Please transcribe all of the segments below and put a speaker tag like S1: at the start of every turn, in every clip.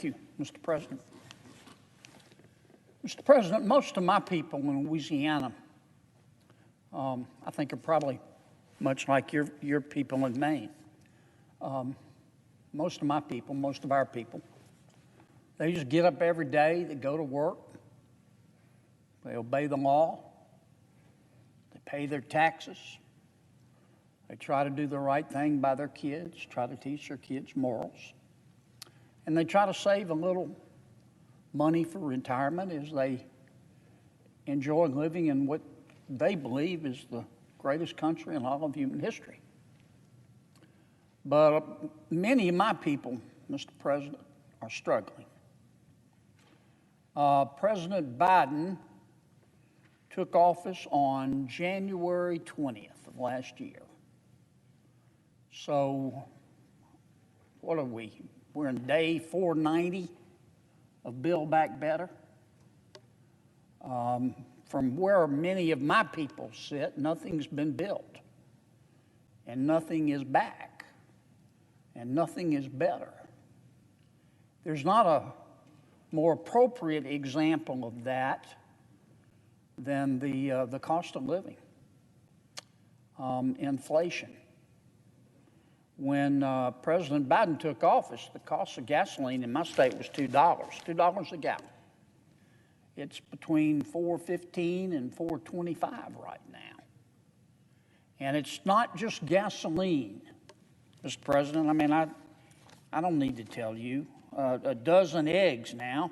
S1: Thank you, Mr. President. Mr. President, most of my people in Louisiana, I think, are probably much like your people in Maine. Most of my people, most of our people, they just get up every day, they go to work, they obey the law, they pay their taxes, they try to do the right thing by their kids, try to teach their kids morals, and they try to save a little money for retirement as they enjoy living in what they believe is the greatest country in all of human history. But many of my people, Mr. President, are struggling. President Biden took office on January 20th of last year. So, what are we? We're in day 490 of Build Back Better. From where many of my people sit, nothing's been built, and nothing is back, and nothing is better. There's not a more appropriate example of that than the cost of living, inflation. When President Biden took office, the cost of gasoline in my state was $2 a gallon. It's between $4.15 and $4.25 right now. And it's not just gasoline, Mr. President. I mean, I don't need to tell you. A dozen eggs now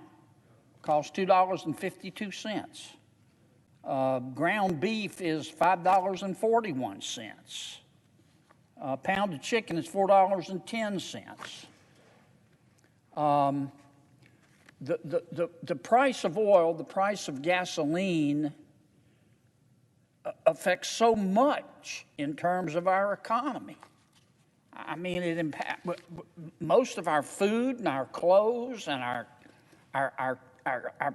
S1: costs $2.52. Ground beef is $5.41. A pound of chicken is $4.10. The price of oil, the price of gasoline affects so much in terms of our economy. I mean, it impacts most of our food and our clothes and our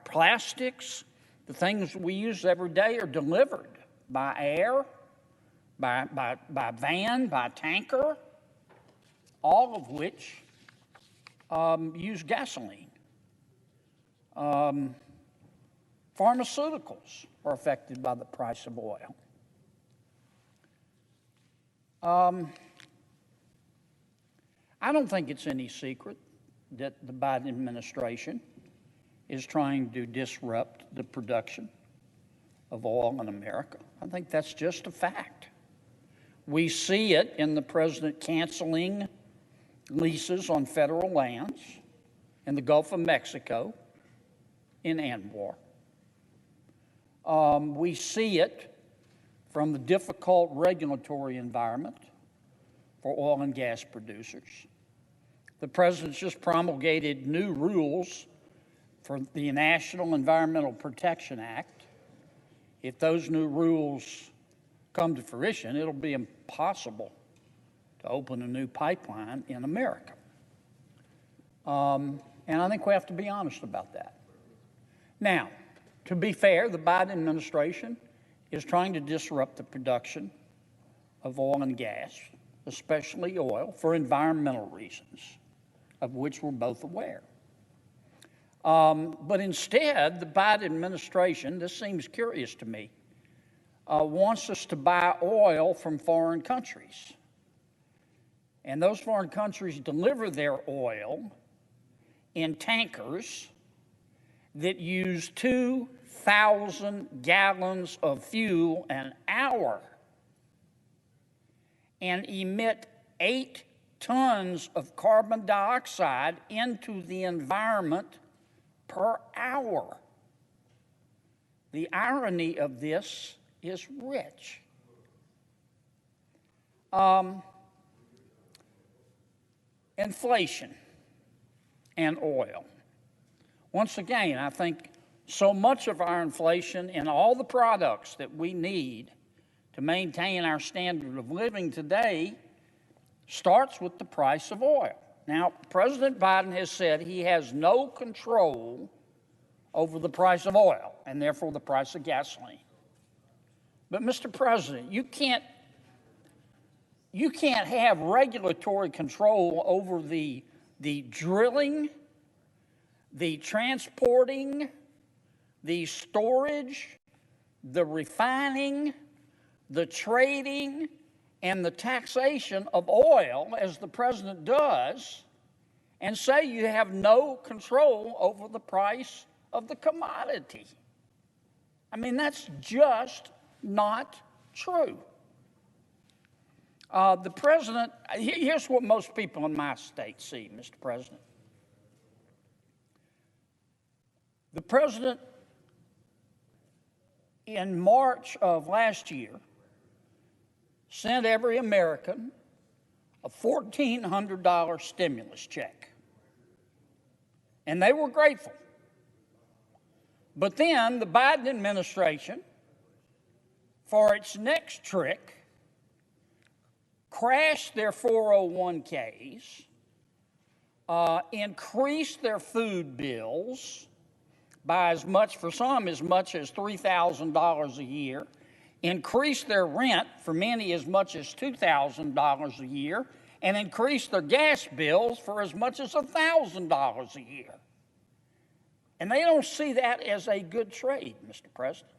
S1: plastics. The things we use every day are delivered by air, by van, by tanker, all of which use gasoline. Pharmaceuticals are affected by the price of oil. I don't think it's any secret that the Biden administration is trying to disrupt the production of oil in America. I think that's just a fact. We see it in the president canceling leases on federal lands in the Gulf of Mexico, in ANWR. We see it from the difficult regulatory environment for oil and gas producers. The president's just promulgated new rules for the National Environmental Protection Act. If those new rules come to fruition, it'll be impossible to open a new pipeline in America. And I think we have to be honest about that. Now, to be fair, the Biden administration is trying to disrupt the production of oil and gas, especially oil, for environmental reasons, of which we're both aware. But instead, the Biden administration, this seems curious to me, wants us to buy oil from foreign countries. And those foreign countries deliver their oil in tankers that use 2,000 gallons of fuel an hour and emit 8 tons of carbon dioxide into the environment per hour. The irony of this is rich. Inflation and oil. Once again, I think so much of our inflation in all the products that we need to maintain our standard of living today starts with the price of oil. Now, President Biden has said he has no control over the price of oil and therefore the price of gasoline. But Mr. President, you can't have regulatory control over the drilling the transporting, the storage, the refining, the trading, and the taxation of oil, as the president does, and say you have no control over the price of the commodity. I mean, that's just not true. The president, here's what most people in my state see, Mr. President. The president, in March of last year, sent every American a $1,400 stimulus check. And they were grateful. But then the Biden administration, for its next trick, crashed their 401ks, increased their food bills by as much, for some, as much as $3,000 a year, increased their rent for many as much as $2,000 a year, and increased their gas bills for as much as $1,000 a year. And they don't see that as a good trade, Mr. President.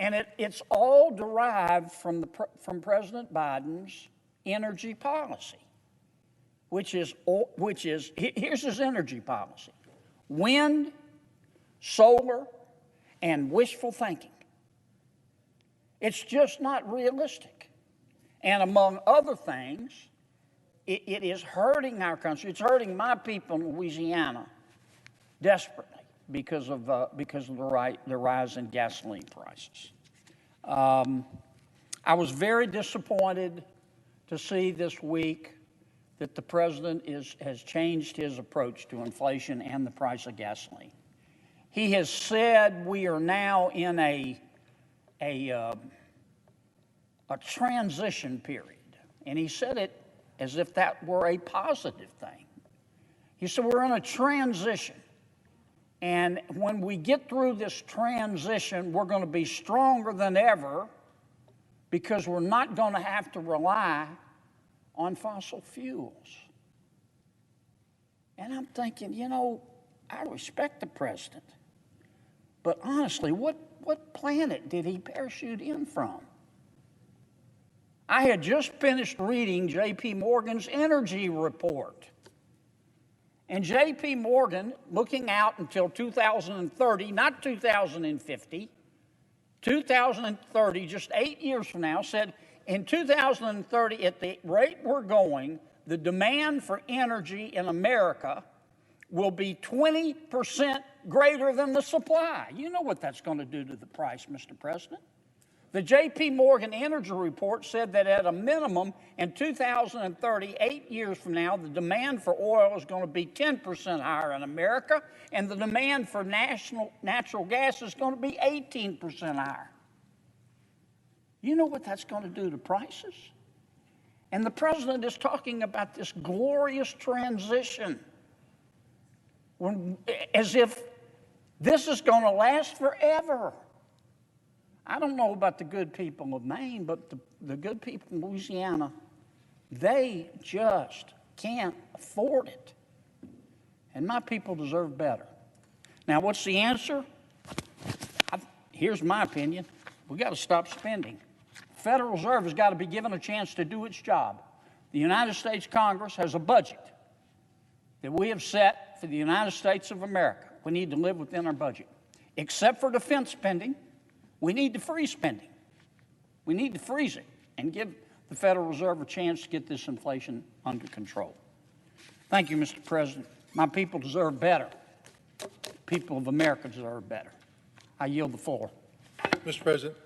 S1: And it's all derived from President Biden's energy policy, which is here's his energy policy: wind, solar, and wishful thinking. It's just not realistic. And among other things, it is hurting our country. It's hurting my people in Louisiana desperately because of the rise in gasoline prices. I was very disappointed to see this week that the president has changed his approach to inflation and the price of gasoline. He has said we are now in a transition period, and he said it as if that were a positive thing. He said we're in a transition, and when we get through this transition, we're going to be stronger than ever because we're not going to have to rely on fossil fuels. And I'm thinking, I respect the president, but honestly, what planet did he parachute in from? I had just finished reading J.P. Morgan's energy report. And J.P. Morgan, looking out until 2030, not 2050, 2030, just 8 years from now, said in 2030, at the rate we're going, the demand for energy in America will be 20% greater than the supply. You know what that's going to do to the price, Mr. President. The J.P. Morgan Energy Report said that at a minimum in 2030, 8 years from now, the demand for oil is going to be 10% higher in America, and the demand for natural gas is going to be 18% higher. You know what that's going to do to prices? And the president is talking about this glorious transition, as if this is going to last forever. I don't know about the good people of Maine, but the good people in Louisiana, they just can't afford it. And my people deserve better. Now, what's the answer? Here's my opinion. We got to stop spending. The Federal Reserve has got to be given a chance to do its job. The United States Congress has a budget that we have set for the United States of America. We need to live within our budget. Except for defense spending, we need to freeze spending. We need to freeze it and give the Federal Reserve a chance to get this inflation under control. Thank you, Mr. President. My people deserve better. The people of America deserve better. I yield the floor.
S2: Mr. President.